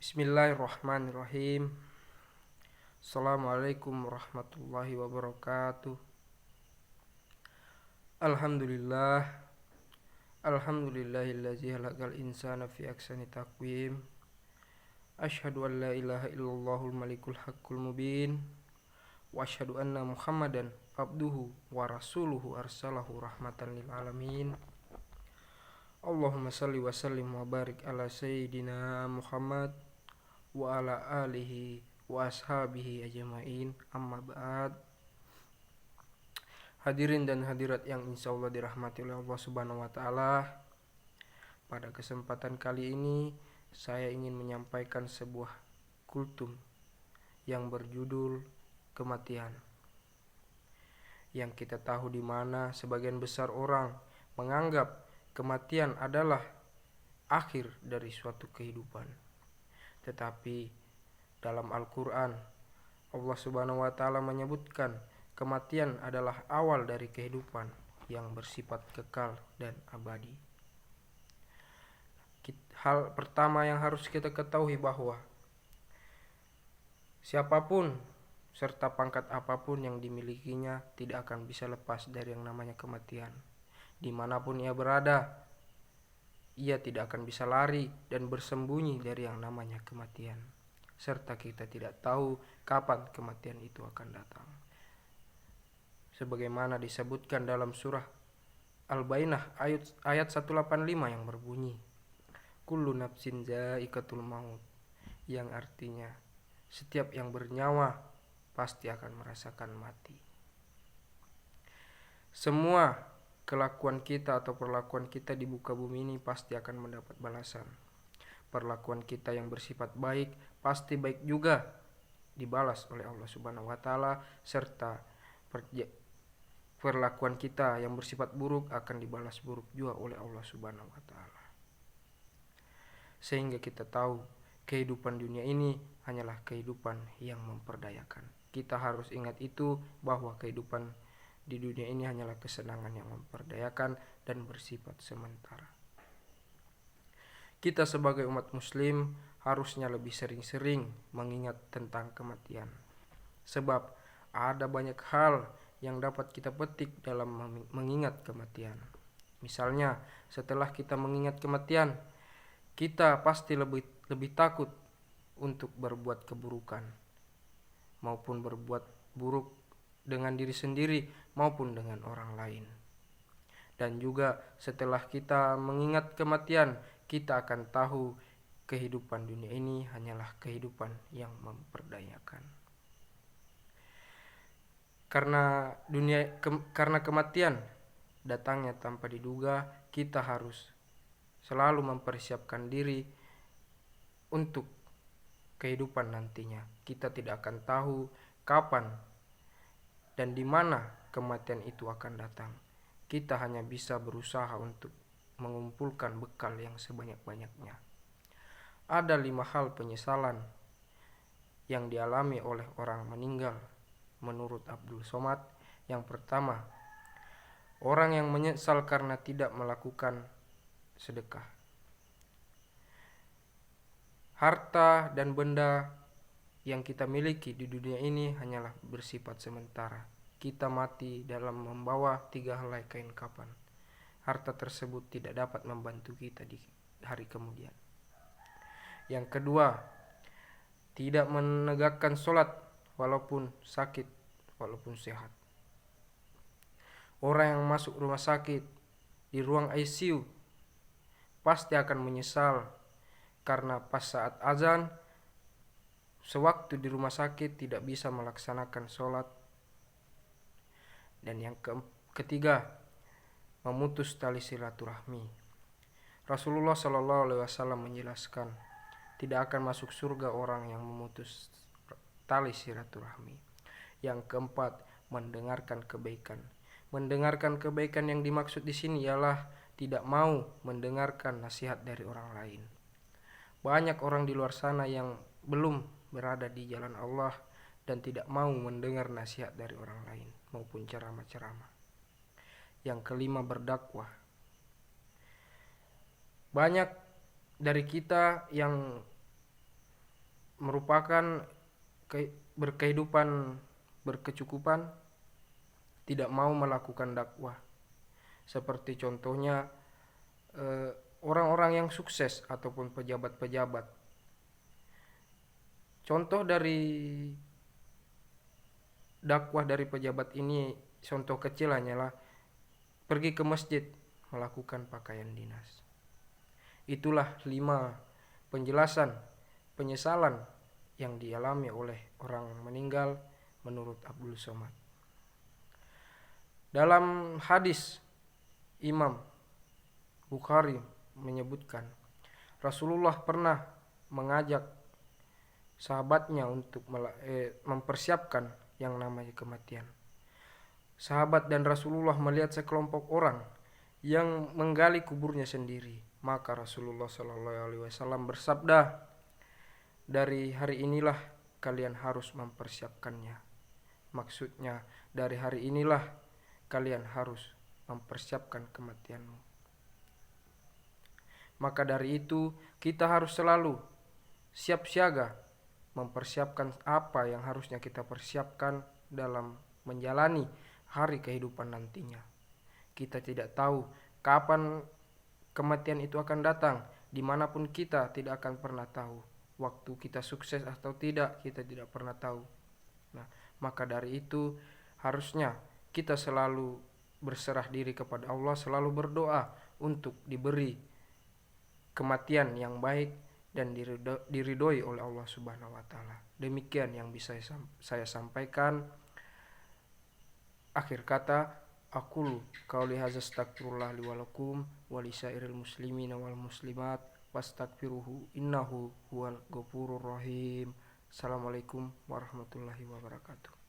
Bismillahirrahmanirrahim. Assalamualaikum warahmatullahi wabarakatuh. Alhamdulillah. Alhamdulillahillazi halaqal insana fi ahsani taqwim. Asyhadu an la ilaha illallahul malikul haqqul mubin. Wa asyhadu anna Muhammadan abduhu wa rasuluhu arsalahu rahmatan lil alamin. Allahumma salli wa sallim wa barik ala sayyidina Muhammad wa ala alihi wa ashabihi ajma'in, amma ba'd. Hadirin dan hadirat yang insyaallah dirahmati oleh Allah Subhanahu wa taala. Pada kesempatan kali ini saya ingin menyampaikan sebuah kultum yang berjudul kematian. Yang kita tahu di mana sebagian besar orang menganggap kematian adalah akhir dari suatu kehidupan. Tetapi dalam Al-Quran Allah Subhanahu wa taala menyebutkan kematian adalah awal dari kehidupan yang bersifat kekal dan abadi. Hal pertama yang harus kita ketahui bahwa siapapun serta pangkat apapun yang dimilikinya tidak akan bisa lepas dari yang namanya kematian. Dimanapun ia berada, ia tidak akan bisa lari dan bersembunyi dari yang namanya kematian. Serta kita tidak tahu kapan kematian itu akan datang. Sebagaimana disebutkan dalam surah Al-Bainah ayat 185 yang berbunyi, Kullu nafsin za'iqatul maut, yang artinya setiap yang bernyawa pasti akan merasakan mati. Semua kelakuan kita atau perlakuan kita di muka bumi ini pasti akan mendapat balasan. Perlakuan kita yang bersifat baik pasti baik juga dibalas oleh Allah Subhanahu wa taala, serta perlakuan kita yang bersifat buruk akan dibalas buruk juga oleh Allah Subhanahu wa taala. Sehingga kita tahu kehidupan dunia ini hanyalah kehidupan yang memperdayakan. Kita harus ingat itu, bahwa kehidupan di dunia ini hanyalah kesenangan yang memperdayakan dan bersifat sementara. Kita sebagai umat muslim harusnya lebih sering-sering mengingat tentang kematian. Sebab ada banyak hal yang dapat kita petik dalam mengingat kematian. Misalnya, setelah kita mengingat kematian, kita pasti lebih takut untuk berbuat keburukan maupun berbuat buruk dengan diri sendiri maupun dengan orang lain. Dan juga setelah kita mengingat kematian, kita akan tahu kehidupan dunia ini hanyalah kehidupan yang memperdayakan. Karena kematian datangnya tanpa diduga, kita harus selalu mempersiapkan diri untuk kehidupan nantinya. Kita tidak akan tahu kapan dan di mana kematian itu akan datang. Kita hanya bisa berusaha untuk mengumpulkan bekal yang sebanyak-banyaknya. Ada 5 hal penyesalan yang dialami oleh orang meninggal menurut Abdul Somad. Yang pertama, orang yang menyesal karena tidak melakukan sedekah. Harta dan benda yang kita miliki di dunia ini hanyalah bersifat sementara. Kita mati dalam membawa 3 helai kain kapan. Harta tersebut tidak dapat membantu kita di hari kemudian. Yang kedua, tidak menegakkan sholat walaupun sakit, walaupun sehat. Orang yang masuk rumah sakit di ruang ICU pasti akan menyesal karena pas saat azan sewaktu di rumah sakit tidak bisa melaksanakan sholat. Dan yang ketiga, memutus tali silaturahmi. Rasulullah SAW menjelaskan, tidak akan masuk surga orang yang memutus tali silaturahmi. Yang keempat, mendengarkan kebaikan. Mendengarkan kebaikan yang dimaksud di sini ialah tidak mau mendengarkan nasihat dari orang lain. Banyak orang di luar sana yang belum berada di jalan Allah dan tidak mau mendengar nasihat dari orang lain maupun ceramah-ceramah. Yang kelima, berdakwah. Banyak dari kita yang merupakan berkehidupan berkecukupan, tidak mau melakukan dakwah. Seperti contohnya orang-orang yang sukses ataupun pejabat-pejabat. Contoh dari dakwah dari pejabat ini, contoh kecil hanyalah pergi ke masjid melakukan pakaian dinas. Itulah 5 penjelasan penyesalan yang dialami oleh orang meninggal menurut Abdul Somad. Dalam hadis Imam Bukhari menyebutkan Rasulullah pernah mengajak sahabatnya untuk mempersiapkan yang namanya kematian. Sahabat dan Rasulullah melihat sekelompok orang yang menggali kuburnya sendiri. Maka Rasulullah SAW bersabda, dari hari inilah kalian harus mempersiapkannya. Maksudnya dari hari inilah kalian harus mempersiapkan kematianmu. Maka dari itu kita harus selalu siap siaga mempersiapkan apa yang harusnya kita persiapkan dalam menjalani hari kehidupan nantinya. Kita tidak tahu kapan kematian itu akan datang, dimanapun kita tidak akan pernah tahu. Waktu kita sukses atau tidak, kita tidak pernah tahu. Nah, maka dari itu harusnya kita selalu berserah diri kepada Allah, selalu berdoa untuk diberi kematian yang baik dan diridhoi oleh Allah Subhanahu wa taala. Demikian yang bisa saya sampaikan. Akhir kata, aqulu qauli hadza astaghfirullah li wa lakum wa lisairil muslimina wal muslimat wastaghfiruhu innahu huwal ghafurur rahim. Assalamualaikum warahmatullahi wabarakatuh.